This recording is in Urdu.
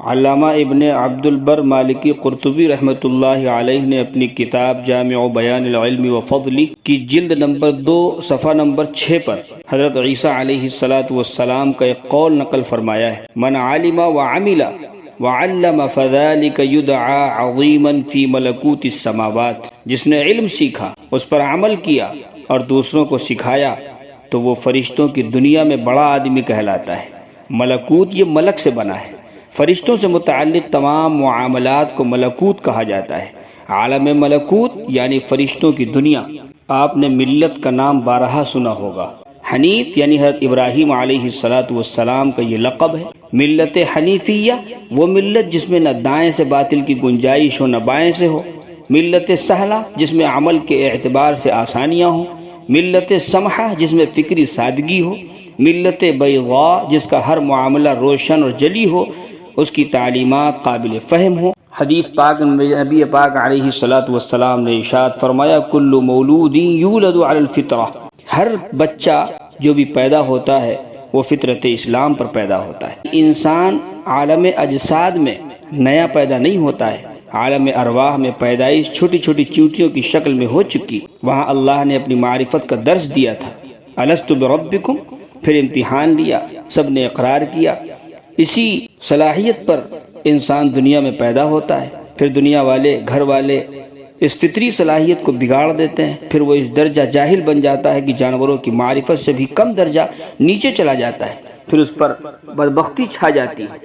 علامہ ابن عبد البر مالکی قرطبی رحمۃ اللہ علیہ نے اپنی کتاب جامع بیان العلم و فضلہ کی جلد نمبر 2 صفحہ نمبر 6 پر حضرت عیسیٰ علیہ السلام کا ایک قول نقل فرمایا ہے: من علم وعمل وعلم فذلك يدعى عظیما فی ملکوت السماوات، جس نے علم سیکھا، اس پر عمل کیا اور دوسروں کو سکھایا تو وہ فرشتوں کی دنیا میں بڑا آدمی کہلاتا ہے۔ ملکوت یہ ملک سے بنا ہے، فرشتوں سے متعلق تمام معاملات کو ملکوت کہا جاتا ہے۔ عالم ملکوت یعنی فرشتوں کی دنیا۔ آپ نے ملت کا نام بارہا سنا ہوگا۔ حنیف یعنی حضرت ابراہیم علیہ السلام کا یہ لقب ہے۔ ملت حنیفیہ وہ ملت جس میں نہ دائیں سے باطل کی گنجائش ہو نہ بائیں سے ہو۔ ملت سہلہ جس میں عمل کے اعتبار سے آسانیاں ہوں۔ ملت سمحہ جس میں فکری سادگی ہو۔ ملت بیضاء جس کا ہر معاملہ روشن اور جلی ہو، اس کی تعلیمات قابل فہم ہو۔ حدیث پاک میں نبی پاک علیہ السلام نے ارشاد فرمایا: کل مولود یولد علی الفطرہ، ہر بچہ جو بھی پیدا ہوتا ہے وہ فطرت اسلام پر پیدا ہوتا ہے۔ انسان عالم اجساد میں نیا پیدا نہیں ہوتا ہے، عالم ارواح میں پیدائش چھوٹی چھوٹی چیونٹیوں کی شکل میں ہو چکی۔ وہاں اللہ نے اپنی معرفت کا درس دیا تھا، الست بربکم، پھر امتحان لیا، سب نے اقرار کیا۔ اسی صلاحیت پر انسان دنیا میں پیدا ہوتا ہے، پھر دنیا والے، گھر والے اس فطری صلاحیت کو بگاڑ دیتے ہیں، پھر وہ اس درجہ جاہل بن جاتا ہے کہ جانوروں کی معرفت سے بھی کم درجہ نیچے چلا جاتا ہے، پھر اس پر بدبختی چھا جاتی ہے۔